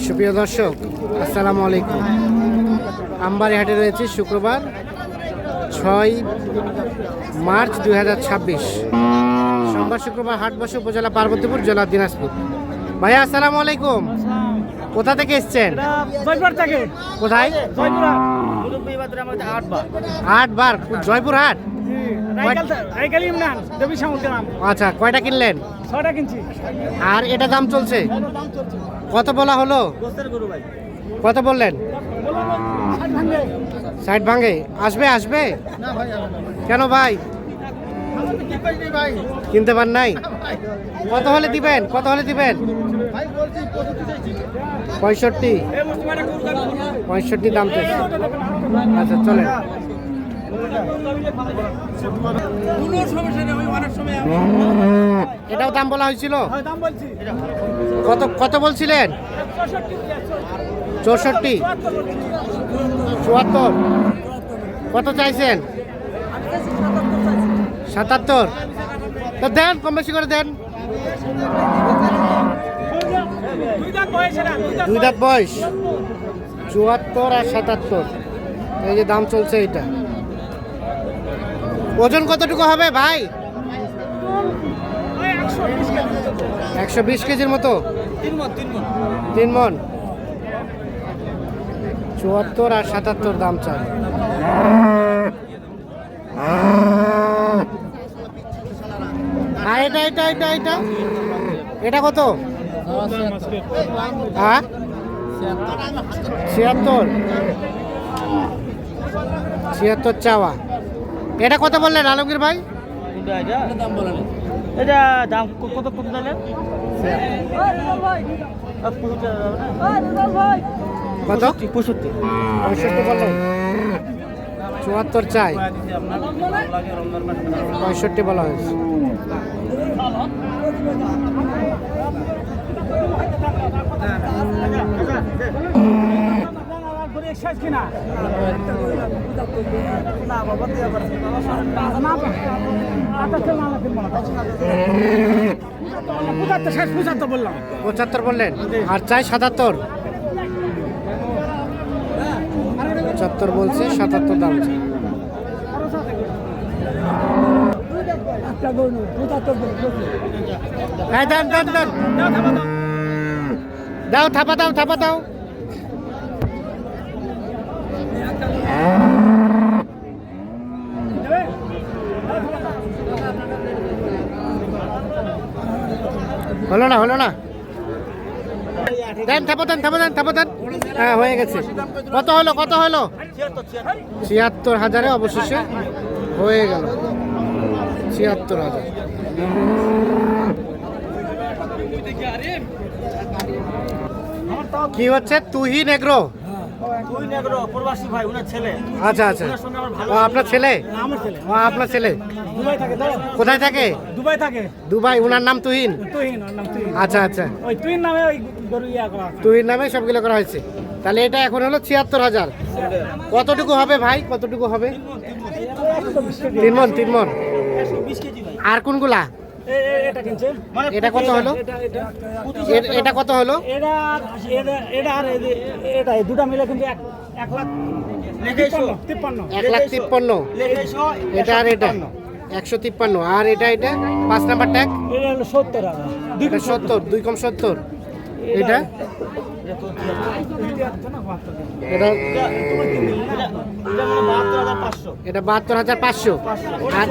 সুপ্রিয় দর্শক, আসসালামু আলাইকুম। আমবাড়ি হাটে রয়েছে শুক্রবার 6 মার্চ 2026। সোমবার শুক্রবার হাট বসে উপজেলা পার্বতীপুর, জেলা দিনাজপুর। ভাইয়া আসসালামু আলাইকুম। কোথা থেকে এসছেন? কোথায়? আটবার জয়পুর হাট। আচ্ছা, কয়টা কিনলেন? 6টা কিনছি। আর এটা দাম চলছে কত বলা হলো? কত বললেন? 60 ভাঙে। আসবে আসবে কেন ভাই? কিনতে পার নাই? কত হলে দিবেন? কত হলে দিবেন? 65 দাম তো। আচ্ছা চলেন। এটাও দাম বলা হয়েছিল? কত কত বলছিলেন? 64, 74। কত চাইছেন? 77। তো দেন, কম বেশি করে দেন। 2 দাঁত বয়স। 74 আর 77, এই যে দাম চলছে। এটা ওজন কতটুকু হবে ভাই? 120 কেজির মতো। 3 মন। 74 আর 77 দাম চাই। এটা এটা এটা এটা এটা কত? 76 চাওয়া। এটা কত বললেন আলমগীর ভাই? এটা দাম কত কত জানেন? কত? 65 বললেন। 74 চাই, 65 বলা হয়েছে। বললাম 75 বললেন। আর চাই 77। 75 বলছে, 77 দাম চাই। দেন দেন দেন, দাও থাপা দাও, থাপা দাও। হলো না, হলো না। দেন, থাপা দেন, থাপা দেন, থাপা দেন। হ্যাঁ, হয়ে গেছে। কত হলো? কত হলো? 76,000 অবশেষে হয়ে গেল। 76,000। কি হচ্ছে? তুহিন এগ্রো। আচ্ছা আচ্ছা, আপনার ছেলে? আপনার ছেলে কোথায় থাকে? দুবাই থাকে। দুবাই। ওনার নাম তুহিন? আচ্ছা আচ্ছা, তুহিন নামে সবগুলো করা হয়েছে। তাহলে এটা এখন হলো 76,000। কতটুকু হবে ভাই? কতটুকু হবে? 3 মন। 3 মন। আর কোনগুলা? এটা কত হলো? এটা কত হলো? দুটা মিলে কিন্তু 1,53,000। এটা আর এটা 153। আর এটা এটা 5 নাম্বার ট্যাগ 70। 2 কম 70। এটা এটা 72,500। আর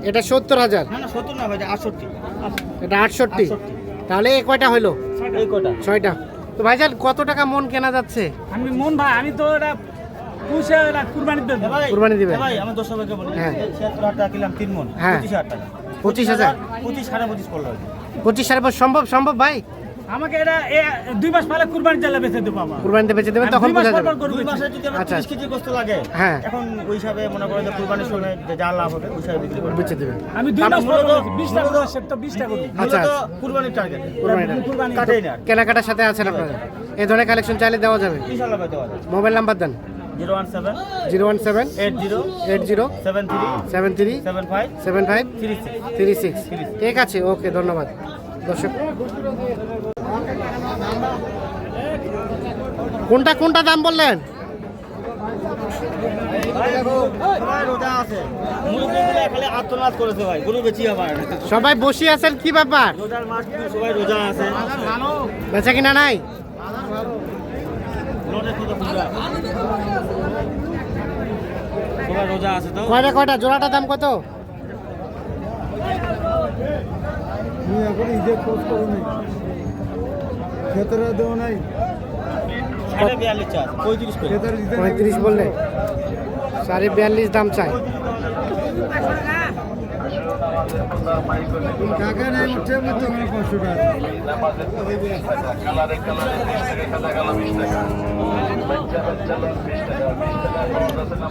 এটা 70,000। এটা 68। তাহলে এই কয়টা হইলো? 6টা। তো ভাইজান কত টাকা মন কেনা যাচ্ছে? আমি মন ভাই, আমি তো এটা কুরবানি দিবেন। আমার 10 টাকা বলি। হ্যাঁ, 76,000 টাকা কিনলাম 3 মন। হ্যাঁ, 25,000। 25 সাড়ে সম্ভব? সম্ভব ভাই। আমাকে এটা 2 মাস পরে কুরবানি দিলে বেচে দেব। বাবা কুরবানিতে বেচে দেবেন, তখন বোঝা যাবে। 2 মাসে যদি আমার 30 কেজি গোশত লাগে, হ্যাঁ, এখন ওই হিসাবে মনে করে যে কুরবানির সময় যা লাভ হবে ওই হিসাবে বিক্রি করে বেচে দেবেন। আমি 2 মাস পরে 20 টাকা তো 20 টাকা করি। আচ্ছা, কুরবানির টার্গেট। কুরবানি কাটেই না। কেনাকাটার সাথে আছেন আপনারা? এই ধরনের কালেকশন চাইলে দেওয়া যাবে ইনশাআল্লাহ দেওয়া যাবে। মোবাইল নাম্বার দেন। 017 80 73 75 36। ঠিক আছে, ওকে, ধন্যবাদ দর্শক। কোনটা কোনটা দাম বললেন? সবাই রোজা আছে, মুরব্বিগুলো খালি আত্মনাদ করেছে ভাই, গরু বেচি আবার। সবাই বসে আছেন, কি ব্যাপার? রোজার মাস, সবাই রোজা আছে। বেচা কিনা নাই? সবাই রোজা আছে তো। কয়টা কয়টা জোড়াটার দাম কত? সাড়ে 42 চাষ, 35 করে। 35 বললে, 42.5 দাম চাই।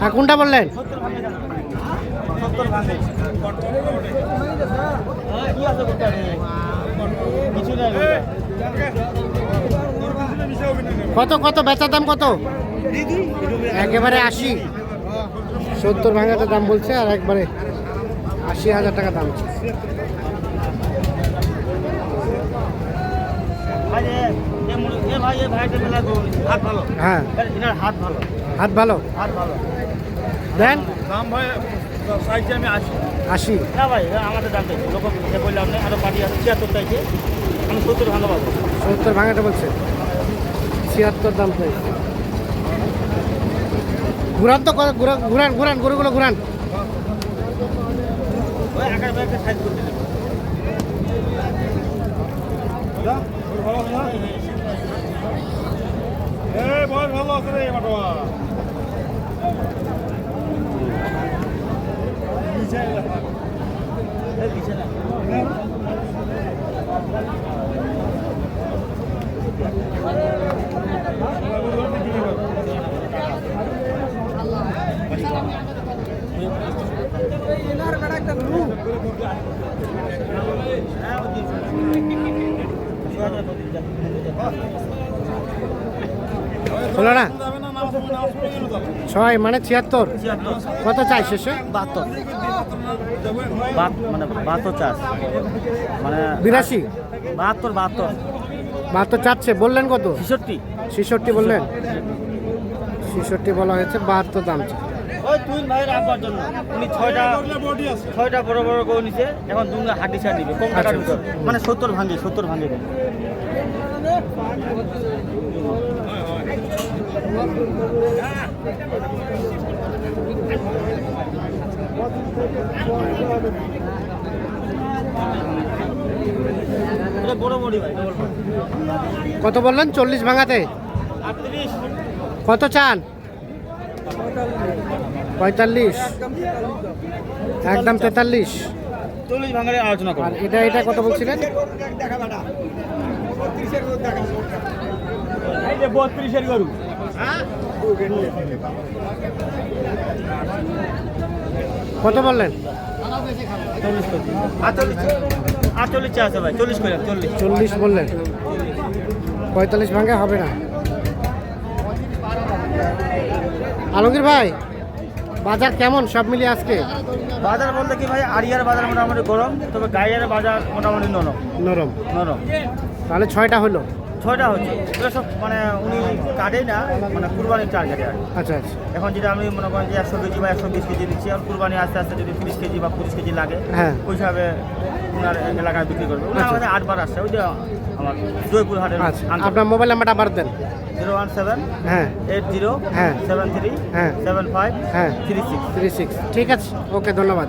হ্যাঁ, কোনটা বললেন? 70 ভাঙে। কি আছে কোনটা রে? কিছু নাই ওটা। কত কত বেচার দাম কত? একেবারে 80। 70 ভাঙাতে দাম বলছে, আর একবারে 80,000 টাকা দাম। ভাই এ ভাই এ ভাইটা মেলা গরু, হাত ভালো। হ্যাঁ, এনার হাত ভালো, হাত ভালো হাত ভালো। দেন। দাম ভাই চাইছি আমি 80। 80? না ভাই আমাদের দাম চাইছি, লোক বললাম না, আরো পার্টি আছে 76 চাইছে, আমি 70 ভাঙা পাবো। 70 ভাঙাতে বলছে, 76 দাম চাই। ঘুরান তো, ঘুরান ঘুরান গরুগুলো ঘুরান। ওই আকার ব্যাগটা সাইজ করতে দেবে। ভালো আছে রে মাটোয়া। হলো না? 6 মানে 76। কত চাই শেষে? 72 মানে 72 চাষ মানে 82? 72 চাচ্ছে, বললেন কত? 66। 66 বললেন? 66 বলা হয়েছে, 72 দাম চাই। ওই তুই ভাইয়ের আব্বার জন্য উনি 6টা বড় বড় গরু নিছে, এখন দুঙ্গা হাড্ডি ছাড় নিবে কম টাকার ভিতর, মানে 70 ভাঙে 70 ভাঙে। এটা বড় বড়ি ভাই, ডবল বড়ি। কত বললেন? 40 ভাঙাতে 38। কত চান? 45? একদম 43? 40 ভাঙারে আলোচনা আর করব। এটা এটা কত বলছিলেন? এই যে 32 এর গরু। কত বললেন? 48 আছে ভাই, 40 করে 40। 40 বললেন, 45 ভাঙে হবে না। আলমগীর ভাই, বাজার কেমন সব মিলিয়ে আজকে? বাজার বলতে কি ভাই, আড়িয়ার বাজার মোটামুটি গরম, তবে গাইয়ার বাজার মোটামুটি নরম নরম। নরম। তাহলে 6টা হলো? 6টা হচ্ছে, এগুলো সব মানে উনি কাটেই না, মানে কুরবানির টার্গেটে আর কি। আচ্ছা আচ্ছা। এখন যেটা আমি মনে করেন যে 100 কেজি বা 120 কেজি দিচ্ছি, আর কুরবানি আস্তে আস্তে যদি 30 কেজি বা 25 কেজি লাগে, হ্যাঁ। ওই হিসাবে ওনার এলাকায় বিক্রি করবে। উনি আচ্ছা। আমাদের 8বার আসছে, ওই যে আমার জয়পুর হাটের আচ্ছা, আপনার মোবাইল নাম্বারটা আবার দেন। 017 হ্যাঁ 80 হ্যাঁ 73 হ্যাঁ 75 হ্যাঁ 36। 36। ঠিক আছে, ওকে, ধন্যবাদ।